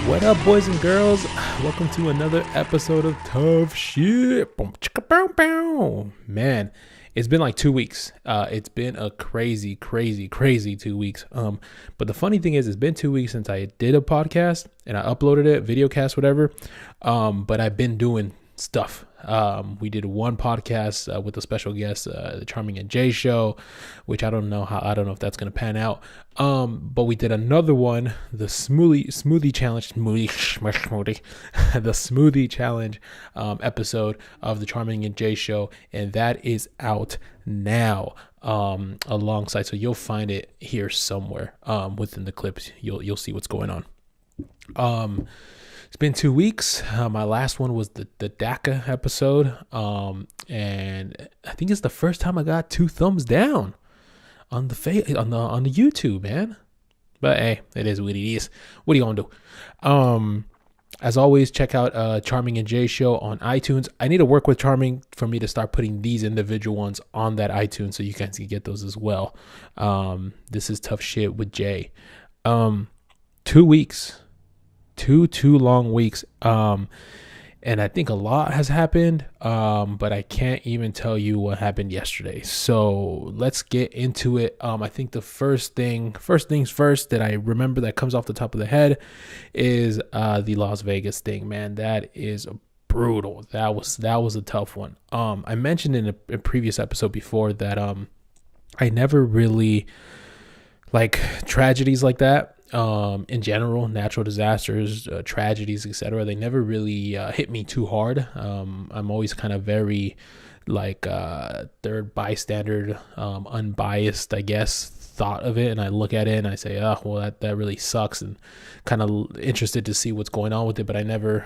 What up, boys and girls? Welcome to another episode of Tough Shit. Boom, chicka, bow, bow. Man, it's been like 2 weeks. It's been a crazy 2 weeks. But the funny thing is, it's been 2 weeks since I did a podcast and I uploaded it, video cast, whatever. But I've been doing stuff. We did one podcast with a special guest, the Charming and Jay show, which I don't know if that's gonna pan out. But we did another one, the smoothie challenge, the smoothie challenge episode of the Charming and Jay show, and that is out now alongside. So you'll find it here somewhere within the clips. You'll see what's going on. It's been 2 weeks. My last one was the DACA episode. And I think it's the first time I got 2 thumbs down on the YouTube, man. But hey, it is what it is. What are you gonna do? As always, check out Charming and Jay show on iTunes. I need to work with Charming for me to start putting these individual ones on that iTunes so you guys can get those as well. This is Tough Shit with Jay. 2 weeks. Two long weeks. And I think a lot has happened, but I can't even tell you what happened yesterday. So let's get into it. I think the first things first that I remember that comes off the top of the head is the Las Vegas thing, man. That is brutal. That was a tough one. I mentioned in a previous episode before that I never really like tragedies like that. In general, natural disasters, tragedies, etc. They never really hit me too hard. I'm always kind of very like third bystander, unbiased, I guess, thought of it. And I look at it and I say, oh, well, that really sucks, and kind of interested to see what's going on with it. But I never,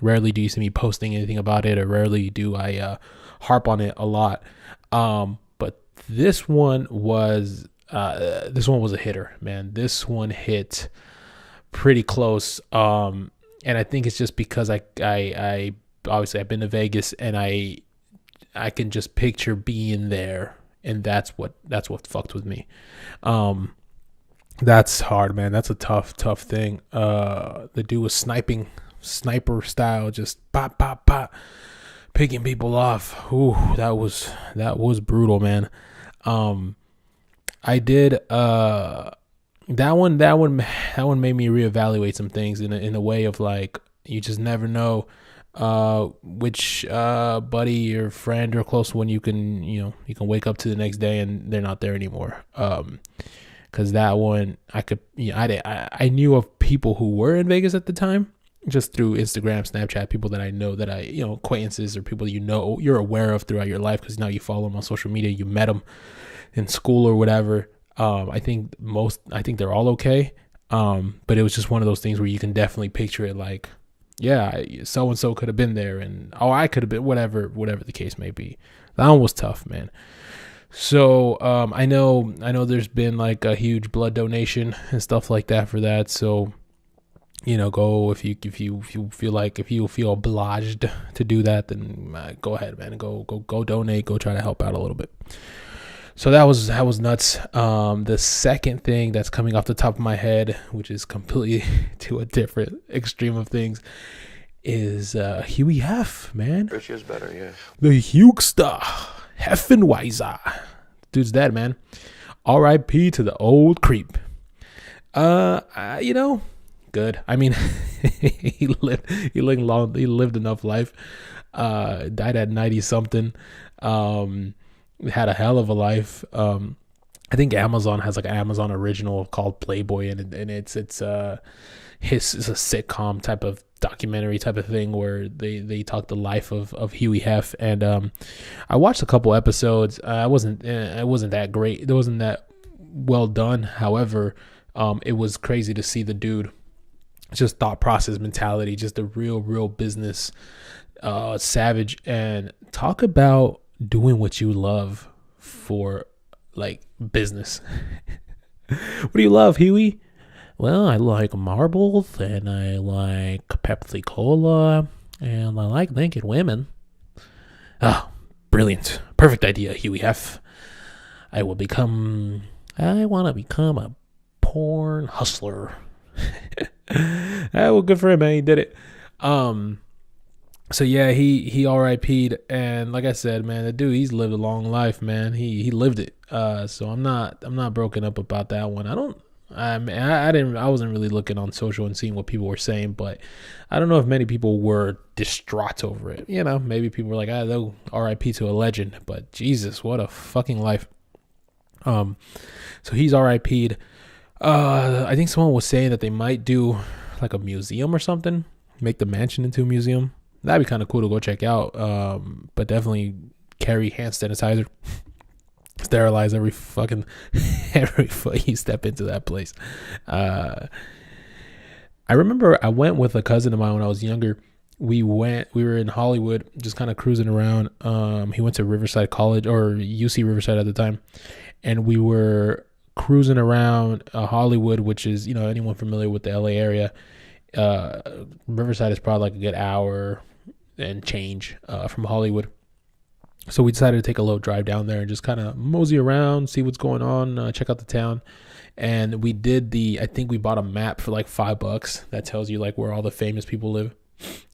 rarely do you see me posting anything about it, or rarely do I harp on it a lot. But this one was a hitter, man. This one hit pretty close. And I think it's just because I obviously I've been to Vegas, and I can just picture being there, and that's what fucked with me. That's hard, man. That's a tough thing. The dude was sniper style, just pop, picking people off. Ooh, that was brutal, man. I did that one made me reevaluate some things in a way of like, you just never know which buddy or friend or close one you can wake up to the next day and they're not there anymore. Cause that one I knew of people who were in Vegas at the time, just through Instagram, Snapchat, people that I know, that acquaintances or people you're aware of throughout your life, because now you follow them on social media, you met them in school or whatever. I think they're all okay. But it was just one of those things where you can definitely picture it like, yeah, so and so could have been there, and I could have been, whatever the case may be. That one was tough, man. So I know there's been like a huge blood donation and stuff like that for that. So go if you feel obliged to do that, then go ahead, man. Go donate. Go try to help out a little bit. So that was nuts. The second thing that's coming off the top of my head, which is completely to a different extreme of things, is Huey Hef, man. Rich is better, yeah. The Hugster Heffenweiser. Dude's dead, man. R.I.P. to the old creep. Good. I mean, he lived enough life. Died at 90 something. Had a hell of a life. I think Amazon has like an Amazon original called Playboy, and it's a sitcom type of documentary type of thing where they talk the life of Huey Hef. And I watched a couple episodes. It wasn't that great. It wasn't that well done. However, it was crazy to see the dude, just thought process, mentality, just a real business savage, and talk about doing what you love for like business. What do you love, Huey? Well, I like marbles, and I like Pepsi Cola, and I like naked women. Oh, brilliant. Perfect idea, Huey Hef. I want to become a porn hustler. Well, good for him, man. He did it. So yeah, he RIP'd, and like I said, man, the dude, he's lived a long life, man. He lived it. So I'm not broken up about that one. I wasn't really looking on social and seeing what people were saying, but I don't know if many people were distraught over it. You know, maybe people were like, they'll RIP to a legend, but Jesus, what a fucking life. So he's RIP'd. I think someone was saying that they might do like a museum or something, make the mansion into a museum. That'd be kind of cool to go check out. But definitely carry hand sanitizer. Sterilize every foot you step into that place. I remember I went with a cousin of mine when I was younger. We were in Hollywood, just kind of cruising around. He went to Riverside College, or UC Riverside at the time. And we were cruising around Hollywood, which is, you know, anyone familiar with the LA area, Riverside is probably like a good hour and change from Hollywood. So we decided to take a little drive down there and just kind of mosey around, see what's going on, check out the town. And we did I think we bought a map for like $5 that tells you like where all the famous people live.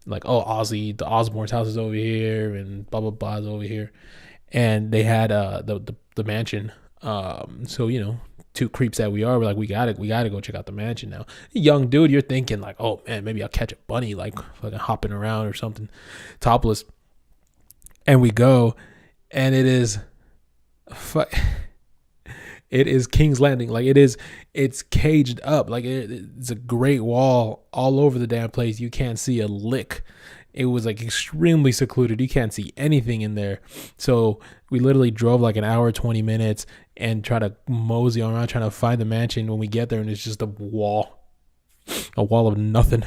Like, oh, Ozzy, the Osbourne's house is over here, and blah, blah, blah is over here. And they had the mansion. So, you know, two creeps that we are, we're like, we gotta go check out the mansion now. Young dude, you're thinking like, oh man, maybe I'll catch a bunny like fucking hopping around or something topless. And we go, and it is King's Landing. Like it's caged up. Like it's a great wall all over the damn place. You can't see a lick. It was like extremely secluded. You can't see anything in there. So we literally drove like an hour, 20 minutes and try to mosey around trying to find the mansion. When we get there, and it's just a wall of nothing.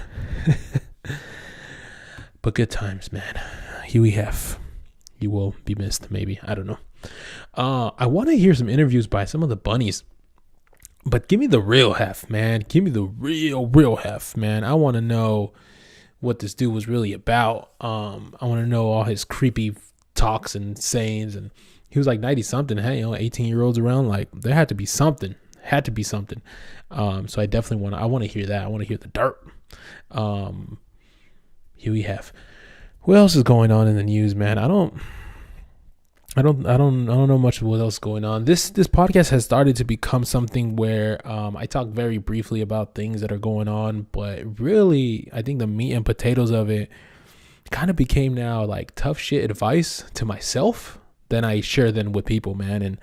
But good times, man. Huey Hef. You will be missed, maybe. I don't know. I want to hear some interviews by some of the bunnies. But give me the real Hef, man. Give me the real Hef, man. I want to know what this dude was really about. I want to know all his creepy talks and sayings. And he was like 90 something. Hey, 18-year-olds around. Like, there had to be something. So I definitely want to hear that. I want to hear the dirt. Huey Hef. What else is going on in the news, man? I don't know much of what else is going on. This podcast has started to become something where I talk very briefly about things that are going on, but really I think the meat and potatoes of it kind of became now like tough shit advice to myself. Then I share them with people, man. And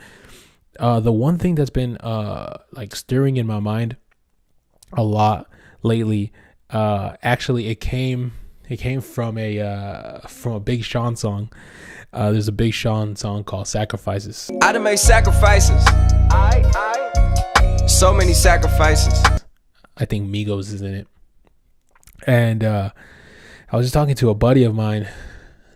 the one thing that's been like stirring in my mind a lot lately, actually it came from a Big Sean song. There's a Big Sean song called Sacrifices. I done made sacrifices. So many sacrifices. I think Migos is in it. And I was just talking to a buddy of mine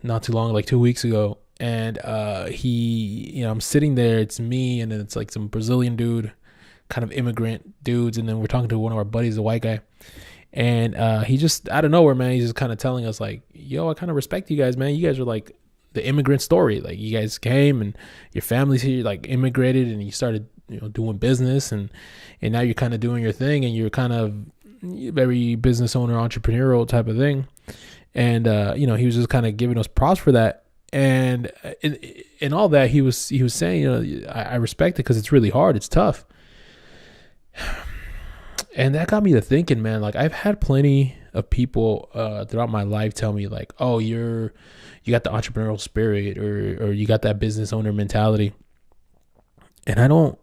not too long, like 2 weeks ago. And I'm sitting there, it's me, and then it's like some Brazilian dude, kind of immigrant dudes. And then we're talking to one of our buddies, a white guy. And he just, out of nowhere, man, he's just kind of telling us like, yo, I kind of respect you guys, man. You guys are like the immigrant story. Like, you guys came and your family's here, like immigrated, and you started, doing business, and now you're kind of doing your thing, and you're kind of very business owner, entrepreneurial type of thing. And, he was just kind of giving us props for that. And in all that, he was saying, I respect it because it's really hard. It's tough. And that got me to thinking, man, like I've had plenty of people throughout my life tell me like, oh, you got the entrepreneurial spirit, or you got that business owner mentality. And I don't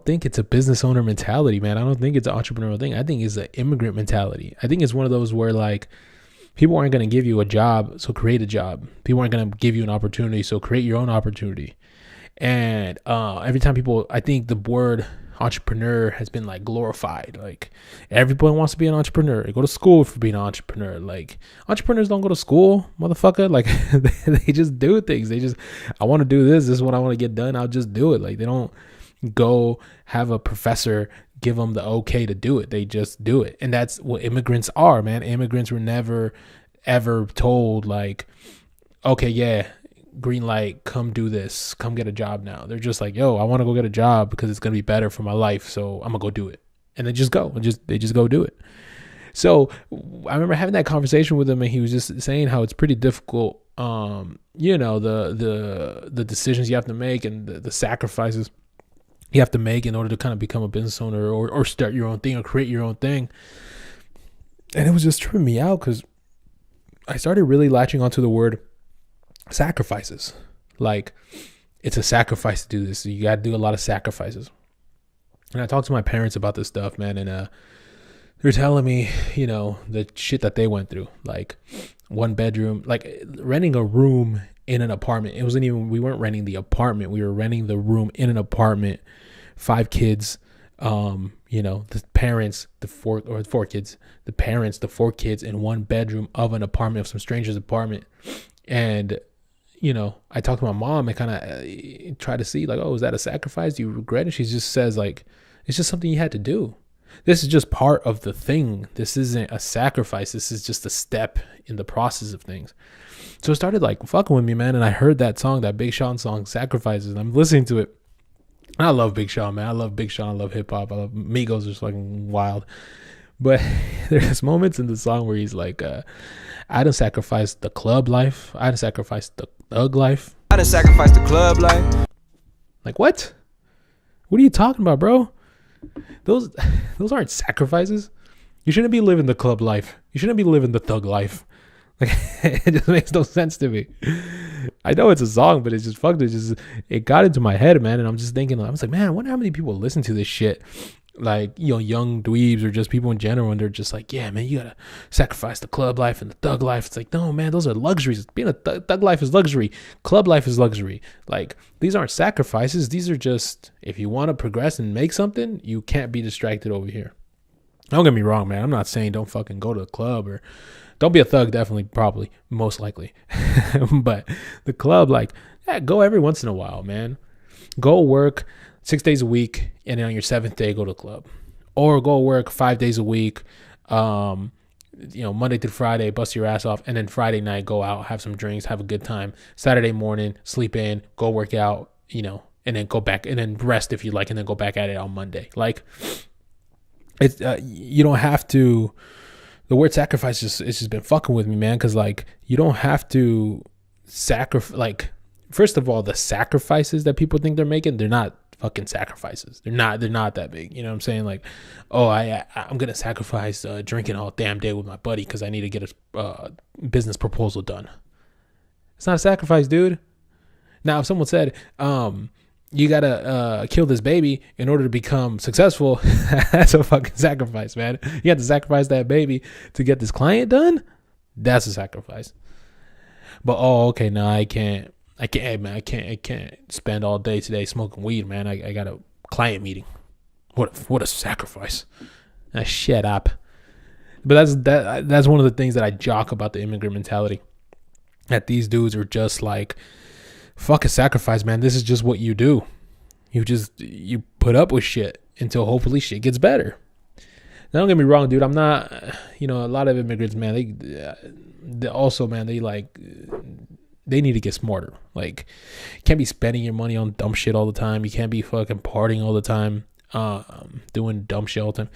think it's a business owner mentality, man. I don't think it's an entrepreneurial thing. I think it's an immigrant mentality. I think it's one of those where like people aren't going to give you a job, so create a job. People aren't going to give you an opportunity, so create your own opportunity. And every time I think the word entrepreneur has been like glorified. Like everybody wants to be an entrepreneur. They go to school for being an entrepreneur. Like entrepreneurs don't go to school, motherfucker. Like they just do things. I want to do this. This is what I want to get done. I'll just do it. Like they don't go have a professor give them the okay to do it. They just do it. And that's what immigrants are, man. Immigrants were never ever told like, okay, yeah, green light, come do this, come get a job now. They're just like, yo, I want to go get a job because it's going to be better for my life, so I'm going to go do it. and they just go do it. So I remember having that conversation with him, and he was just saying how it's pretty difficult. The decisions you have to make and the sacrifices you have to make in order to kind of become a business owner or start your own thing or create your own thing. And it was just tripping me out because I started really latching onto the word sacrifices. Like, it's a sacrifice to do this. So you got to do a lot of sacrifices. And I talked to my parents about this stuff, man. And they're telling me, the shit that they went through, like one bedroom, like renting a room in an apartment. We weren't renting the apartment. We were renting the room in an apartment, 5 kids, the parents, the 4 kids, the parents, the 4 kids in one bedroom of an apartment, of some stranger's apartment. And, I talked to my mom and kind of try to see like, oh, is that a sacrifice? Do you regret it? She just says like, it's just something you had to do. This is just part of the thing. This isn't a sacrifice. This is just a step in the process of things. So it started like fucking with me, man. And I heard that song, that Big Sean song, Sacrifices. And I'm listening to it. And I love Big Sean, man. I love Big Sean. I love hip hop. I love Migos. Are fucking wild. But there's moments in the song where he's like, I done sacrificed the club life. I done sacrificed the thug life. I done sacrificed the club life. Like, what? What are you talking about, bro? Those aren't sacrifices. You shouldn't be living the club life. You shouldn't be living the thug life. Like, it just makes no sense to me. I know it's a song, but it's just fucked. It got into my head, man. And I'm just thinking, I was like, man, I wonder how many people listen to this shit. Like, young dweebs or just people in general. And they're just like, yeah, man, you gotta sacrifice the club life and the thug life. It's like, no, man, those are luxuries. Being a thug life is luxury. Club life is luxury. Like, these aren't sacrifices. These are just, if you want to progress and make something, you can't be distracted over here. Don't get me wrong, man. I'm not saying don't fucking go to the club or don't be a thug. Definitely, probably, most likely. But the club, like, yeah, go every once in a while, man. Go work 6 days a week, and then on your 7th day, go to the club. Or go work 5 days a week, Monday through Friday, bust your ass off, and then Friday night, go out, have some drinks, have a good time. Saturday morning, sleep in, go work out, and then go back, and then rest if you like, and then go back at it on Monday. Like, it's you don't have to. The word sacrifice it's just been fucking with me, man, because like you don't have to sacrifice. Like, first of all, the sacrifices that people think they're making, they're not fucking sacrifices. They're not that big. You know what I'm saying? Like, oh, I'm gonna sacrifice drinking all damn day with my buddy because I need to get a business proposal done. It's not a sacrifice, dude. Now, if someone said, you gotta kill this baby in order to become successful, that's a fucking sacrifice, man. You have to sacrifice that baby to get this client done. That's a sacrifice. But okay, no, I can't, man. I can't spend all day today smoking weed, man. I got a client meeting. What a sacrifice. Shut up. But that's one of the things that I jock about the immigrant mentality. That these dudes are just like, fuck a sacrifice, man. This is just what you do. You put up with shit until hopefully shit gets better. Now, don't get me wrong, dude. I'm not, a lot of immigrants, man, they also, man, they need to get smarter. Like, you can't be spending your money on dumb shit all the time. You can't be fucking partying all the time, doing dumb shit all the time.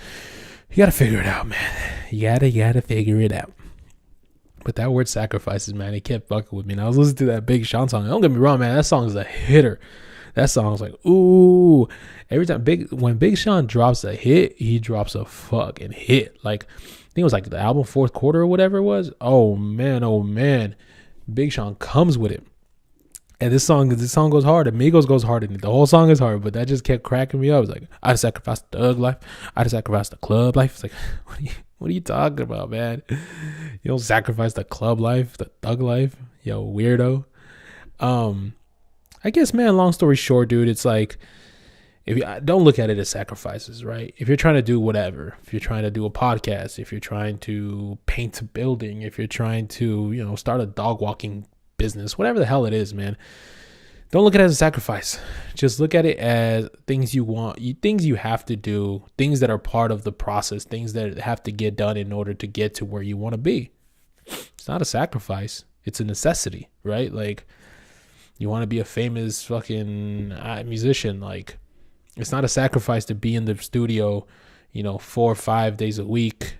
You gotta figure it out, man. You gotta figure it out. But that word sacrifices, man, it kept fucking with me. And I was listening to that Big Sean song. Don't get me wrong, man. That song is a hitter. That song is like, ooh. Every time when Big Sean drops a hit, he drops a fucking hit. Like, I think it was like the album Fourth Quarter or whatever it was. Oh man. Big Sean comes with it. And this song goes hard. Amigos goes hard. And the whole song is hard. But that just kept cracking me up. It's like, I sacrificed the thug life. I sacrificed the club life. It's like, what are you talking about, man? You don't sacrifice the club life, the thug life, yo, weirdo. I guess, man, long story short, dude, it's like, if you don't look at it as sacrifices, right? If you're trying to do whatever, if you're trying to do a podcast, if you're trying to paint a building, if you're trying to, start a dog walking business, whatever the hell it is, man, don't look at it as a sacrifice. Just look at it as things you want, things you have to do, things that are part of the process, things that have to get done in order to get to where you want to be. It's not a sacrifice. It's a necessity, right? Like, you want to be a famous fucking musician. Like, it's not a sacrifice to be in the studio, 4 or 5 days a week,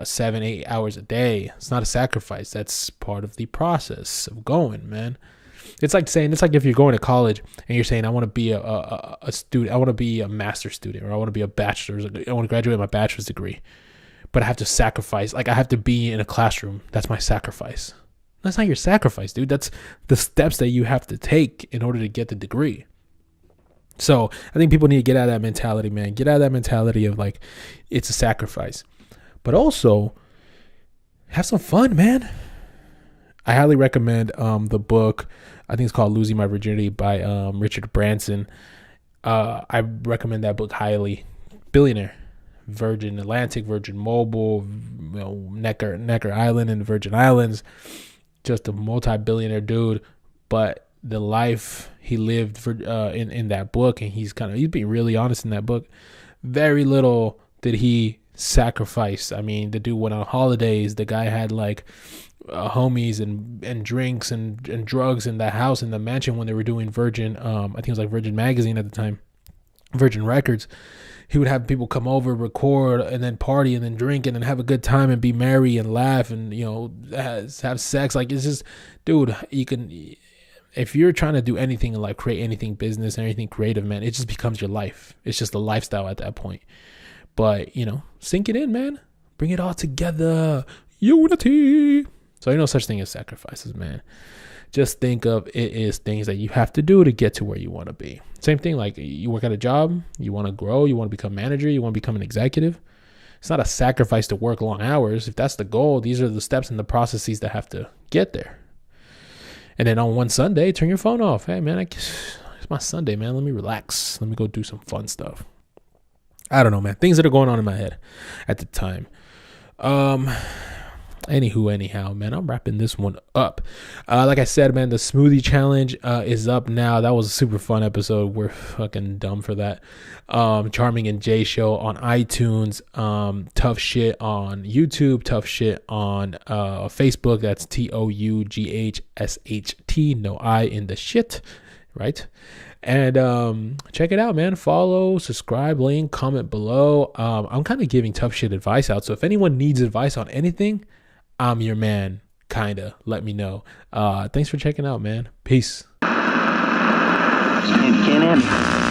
7, 8 hours a day. It's not a sacrifice. That's part of the process of going, man. It's like if you're going to college and you're saying, I want to be a student, I want to be a master's student, or I want to be a bachelor's, I want to graduate my bachelor's degree, but I have to sacrifice. Like, I have to be in a classroom. That's my sacrifice. That's not your sacrifice, dude. That's the steps that you have to take in order to get the degree. So I think people need to get out of that mentality, man. Get out of that mentality of like, it's a sacrifice, but also have some fun, man. I highly recommend the book. I think it's called Losing My Virginity by Richard Branson. I recommend that book highly. Billionaire, Virgin Atlantic, Virgin Mobile, Necker Island and the Virgin Islands. Just a multi-billionaire dude, but the life he lived for in that book, and he's being really honest in that book. Very little did he sacrifice. I mean, the dude went on holidays. The guy had like homies and drinks and drugs in the house, in the mansion, when they were doing Virgin. I think it was like Virgin Magazine at the time, Virgin Records. He would have people come over, record, and then party, and then drink, and then have a good time, and be merry and laugh, and have sex. Like, it's just, dude, you can, if you're trying to do anything in life, create anything, business, anything creative, man, it just becomes your life. It's just a lifestyle at that point. But sink it in, man. Bring it all together. Unity. So no such thing as sacrifices, man. Just think of it as things that you have to do to get to where you want to be. Same thing, like you work at a job, you want to grow, you want to become a manager, you want to become an executive. It's not a sacrifice to work long hours. If that's the goal, these are the steps and the processes that have to get there. And then on one Sunday, turn your phone off. Hey, man, it's my Sunday, man. Let me relax. Let me go do some fun stuff. I don't know, man. Things that are going on in my head at the time. Anyhow, man, I'm wrapping this one up. Like I said, man, the smoothie challenge is up now. That was a super fun episode. We're fucking dumb for that. Charming and Jay Show on iTunes. Tough Shit on YouTube. Tough Shit on Facebook. That's TOUGHSHT. No I in the shit, right? And check it out, man. Follow, subscribe, link, comment below. I'm kind of giving Tough Shit advice out. So if anyone needs advice on anything, I'm your man, kinda. Let me know. Thanks for checking out, man. Peace. Can't end.